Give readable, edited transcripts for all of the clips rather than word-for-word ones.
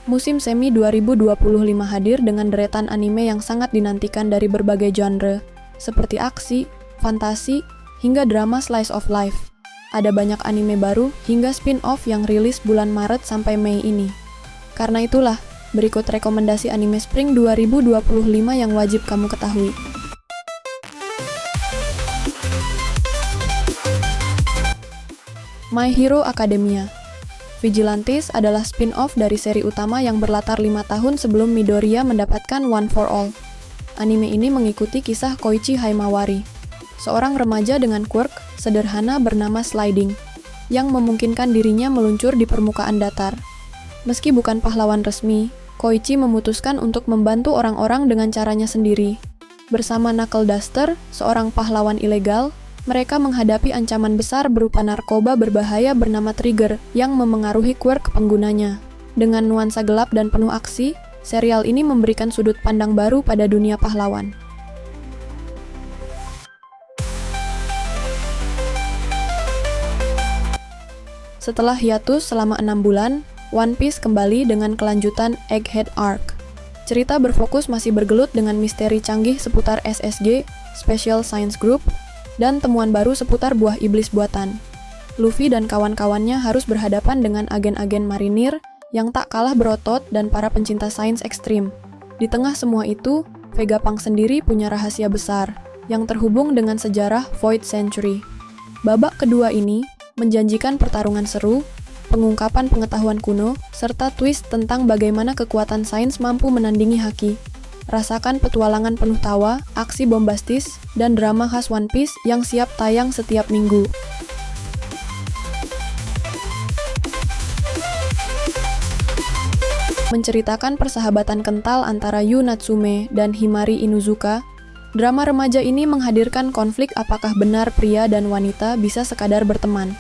Musim semi 2025 hadir dengan deretan anime yang sangat dinantikan dari berbagai genre, seperti aksi, fantasi, hingga drama slice of life. Ada banyak anime baru hingga spin-off yang rilis bulan Maret sampai Mei ini. Karena itulah, berikut rekomendasi anime Spring 2025 yang wajib kamu ketahui. My Hero Academia. Vigilantes adalah spin-off dari seri utama yang berlatar 5 tahun sebelum Midoriya mendapatkan One for All. Anime ini mengikuti kisah Koichi Haimawari, seorang remaja dengan quirk sederhana bernama Sliding, yang memungkinkan dirinya meluncur di permukaan datar. Meski bukan pahlawan resmi, Koichi memutuskan untuk membantu orang-orang dengan caranya sendiri. Bersama Knuckle Duster, seorang pahlawan ilegal, mereka menghadapi ancaman besar berupa narkoba berbahaya bernama Trigger yang memengaruhi quirk penggunanya. Dengan nuansa gelap dan penuh aksi, serial ini memberikan sudut pandang baru pada dunia pahlawan. Setelah hiatus selama 6 bulan, One Piece kembali dengan kelanjutan Egghead Arc. Cerita berfokus masih bergelut dengan misteri canggih seputar SSG, Special Science Group, dan temuan baru seputar buah iblis buatan. Luffy dan kawan-kawannya harus berhadapan dengan agen-agen marinir yang tak kalah berotot dan para pencinta sains ekstrim. Di tengah semua itu, Vegapunk sendiri punya rahasia besar yang terhubung dengan sejarah Void Century. Babak kedua ini menjanjikan pertarungan seru, pengungkapan pengetahuan kuno, serta twist tentang bagaimana kekuatan sains mampu menandingi haki. Rasakan petualangan penuh tawa, aksi bombastis, dan drama khas One Piece yang siap tayang setiap minggu. Menceritakan persahabatan kental antara Yu Natsume dan Himari Inuzuka, drama remaja ini menghadirkan konflik apakah benar pria dan wanita bisa sekadar berteman.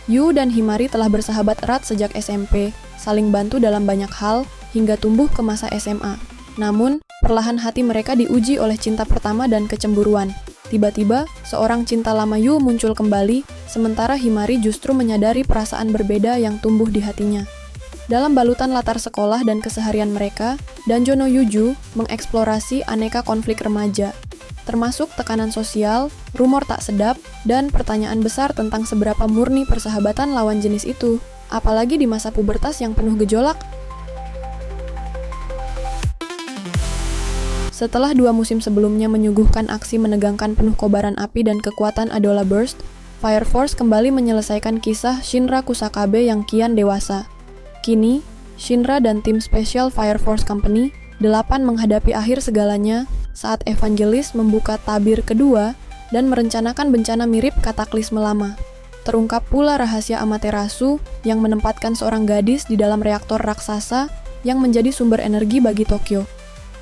Yu dan Himari telah bersahabat erat sejak SMP, saling bantu dalam banyak hal, hingga tumbuh ke masa SMA. Namun, perlahan hati mereka diuji oleh cinta pertama dan kecemburuan. Tiba-tiba, seorang cinta lama Yu muncul kembali, sementara Himari justru menyadari perasaan berbeda yang tumbuh di hatinya. Dalam balutan latar sekolah dan keseharian mereka, Danjo no Yuju mengeksplorasi aneka konflik remaja, termasuk tekanan sosial, rumor tak sedap, dan pertanyaan besar tentang seberapa murni persahabatan lawan jenis itu, apalagi di masa pubertas yang penuh gejolak. Setelah 2 musim sebelumnya menyuguhkan aksi menegangkan penuh kobaran api dan kekuatan Adola Burst, Fire Force kembali menyelesaikan kisah Shinra Kusakabe yang kian dewasa. Kini, Shinra dan tim Special Fire Force Company 8 menghadapi akhir segalanya saat Evangelis membuka tabir kedua dan merencanakan bencana mirip Kataklisme lama. Terungkap pula rahasia Amaterasu yang menempatkan seorang gadis di dalam reaktor raksasa yang menjadi sumber energi bagi Tokyo.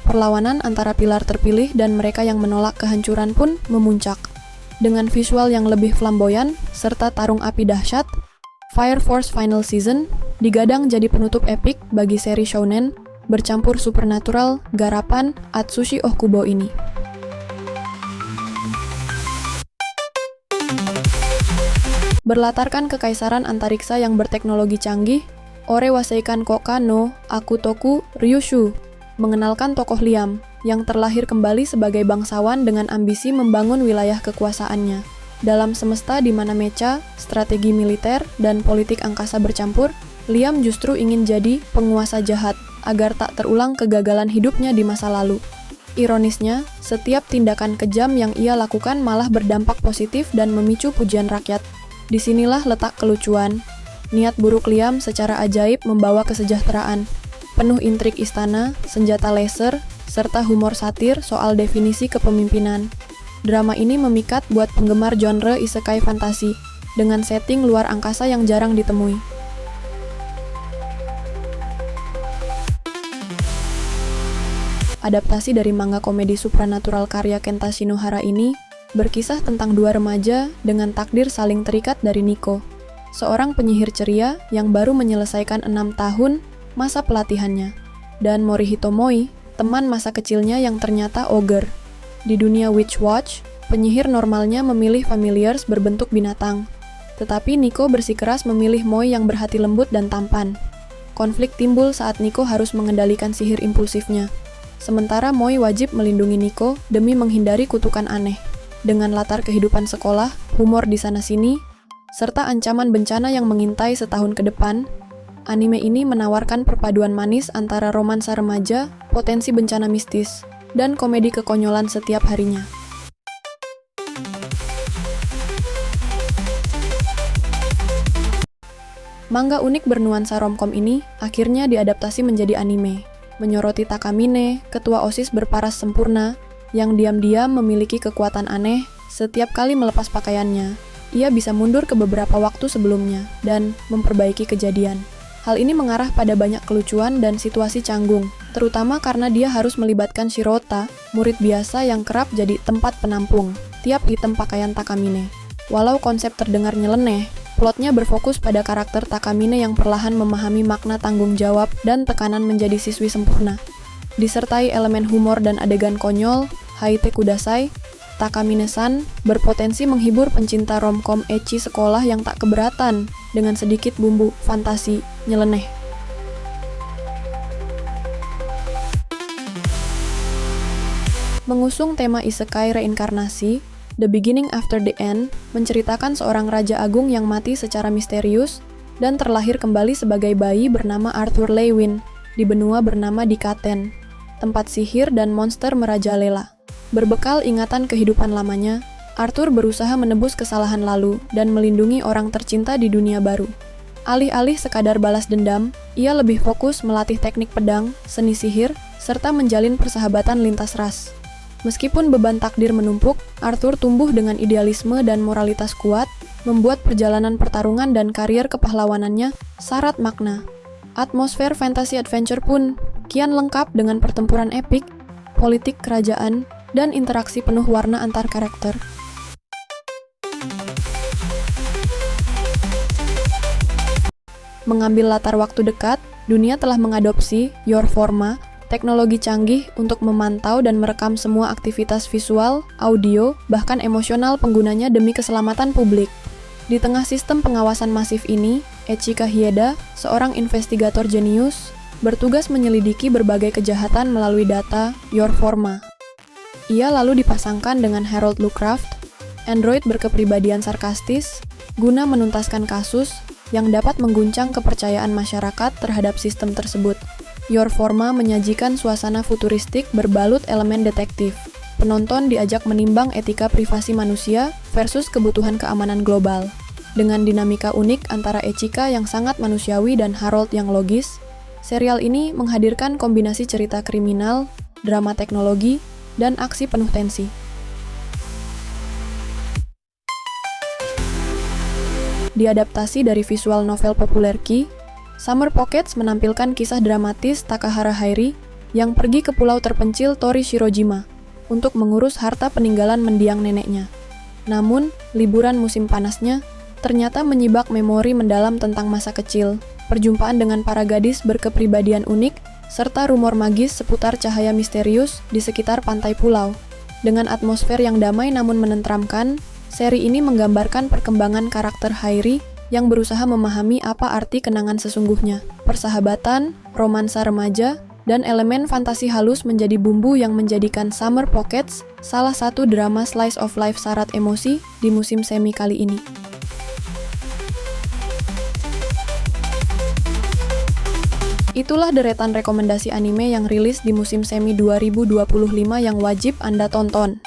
Perlawanan antara pilar terpilih dan mereka yang menolak kehancuran pun memuncak. Dengan visual yang lebih flamboyan serta tarung api dahsyat, Fire Force Final Season digadang jadi penutup epik bagi seri shounen bercampur supernatural garapan Atsushi Okubo ini. Berlatarkan kekaisaran antariksa yang berteknologi canggih, Ore Waseikan Koka no Akutoku Ryushu mengenalkan tokoh Liam yang terlahir kembali sebagai bangsawan dengan ambisi membangun wilayah kekuasaannya. Dalam semesta di mana mecha, strategi militer, dan politik angkasa bercampur, Liam justru ingin jadi penguasa jahat agar tak terulang kegagalan hidupnya di masa lalu. Ironisnya, setiap tindakan kejam yang ia lakukan malah berdampak positif dan memicu pujian rakyat. Disinilah letak kelucuan. Niat buruk Liam secara ajaib membawa kesejahteraan. Penuh intrik istana, senjata laser, serta humor satir soal definisi kepemimpinan. Drama ini memikat buat penggemar genre isekai fantasi, dengan setting luar angkasa yang jarang ditemui. Adaptasi dari manga komedi supranatural karya Kenta Shinohara ini berkisah tentang 2 remaja dengan takdir saling terikat dari Nico, seorang penyihir ceria yang baru menyelesaikan 6 tahun masa pelatihannya, dan Morihito Moi, teman masa kecilnya yang ternyata ogre. Di dunia Witch Watch, penyihir normalnya memilih familiars berbentuk binatang, tetapi Nico bersikeras memilih Moi yang berhati lembut dan tampan. Konflik timbul saat Nico harus mengendalikan sihir impulsifnya. Sementara Moi wajib melindungi Nico demi menghindari kutukan aneh. Dengan latar kehidupan sekolah, humor di sana-sini, serta ancaman bencana yang mengintai setahun ke depan, anime ini menawarkan perpaduan manis antara romansa remaja, potensi bencana mistis, dan komedi kekonyolan setiap harinya. Manga unik bernuansa romcom ini akhirnya diadaptasi menjadi anime, menyoroti Takamine, ketua OSIS berparas sempurna, yang diam-diam memiliki kekuatan aneh. Setiap kali melepas pakaiannya, ia bisa mundur ke beberapa waktu sebelumnya dan memperbaiki kejadian. Hal ini mengarah pada banyak kelucuan dan situasi canggung, terutama karena dia harus melibatkan Shirota, murid biasa yang kerap jadi tempat penampung tiap item pakaian Takamine. Walau konsep terdengar nyeleneh, plotnya berfokus pada karakter Takamine yang perlahan memahami makna tanggung jawab dan tekanan menjadi siswi sempurna. Disertai elemen humor dan adegan konyol, Haite Kudasai, Takamine-san berpotensi menghibur pencinta romcom ecchi sekolah yang tak keberatan dengan sedikit bumbu fantasi nyeleneh. Mengusung tema isekai reinkarnasi, The Beginning After the End menceritakan seorang raja agung yang mati secara misterius dan terlahir kembali sebagai bayi bernama Arthur Lewin di benua bernama Dikaten, tempat sihir dan monster merajalela. Berbekal ingatan kehidupan lamanya, Arthur berusaha menebus kesalahan lalu dan melindungi orang tercinta di dunia baru. Alih-alih sekadar balas dendam, ia lebih fokus melatih teknik pedang, seni sihir, serta menjalin persahabatan lintas ras. Meskipun beban takdir menumpuk, Arthur tumbuh dengan idealisme dan moralitas kuat, membuat perjalanan pertarungan dan karier kepahlawanannya syarat makna. Atmosfer fantasy adventure pun kian lengkap dengan pertempuran epik, politik kerajaan, dan interaksi penuh warna antar karakter. Mengambil latar waktu dekat, dunia telah mengadopsi Your Forma, teknologi canggih untuk memantau dan merekam semua aktivitas visual, audio, bahkan emosional penggunanya demi keselamatan publik. Di tengah sistem pengawasan masif ini, Echika Hieda, seorang investigator jenius, bertugas menyelidiki berbagai kejahatan melalui data Your Forma. Ia lalu dipasangkan dengan Harold Lucraft, android berkepribadian sarkastis, guna menuntaskan kasus yang dapat mengguncang kepercayaan masyarakat terhadap sistem tersebut. Your Forma menyajikan suasana futuristik berbalut elemen detektif. Penonton diajak menimbang etika privasi manusia versus kebutuhan keamanan global. Dengan dinamika unik antara Echika yang sangat manusiawi dan Harold yang logis, serial ini menghadirkan kombinasi cerita kriminal, drama teknologi, dan aksi penuh tensi. Diadaptasi dari visual novel populer Ki, Summer Pockets menampilkan kisah dramatis Takahara Hairi yang pergi ke pulau terpencil Tori Shirojima untuk mengurus harta peninggalan mendiang neneknya. Namun, liburan musim panasnya ternyata menyibak memori mendalam tentang masa kecil, perjumpaan dengan para gadis berkepribadian unik, serta rumor magis seputar cahaya misterius di sekitar pantai pulau. Dengan atmosfer yang damai namun menenteramkan, seri ini menggambarkan perkembangan karakter Hairi yang berusaha memahami apa arti kenangan sesungguhnya. Persahabatan, romansa remaja, dan elemen fantasi halus menjadi bumbu yang menjadikan Summer Pockets salah satu drama slice of life syarat emosi di musim semi kali ini. Itulah deretan rekomendasi anime yang rilis di musim semi 2025 yang wajib Anda tonton.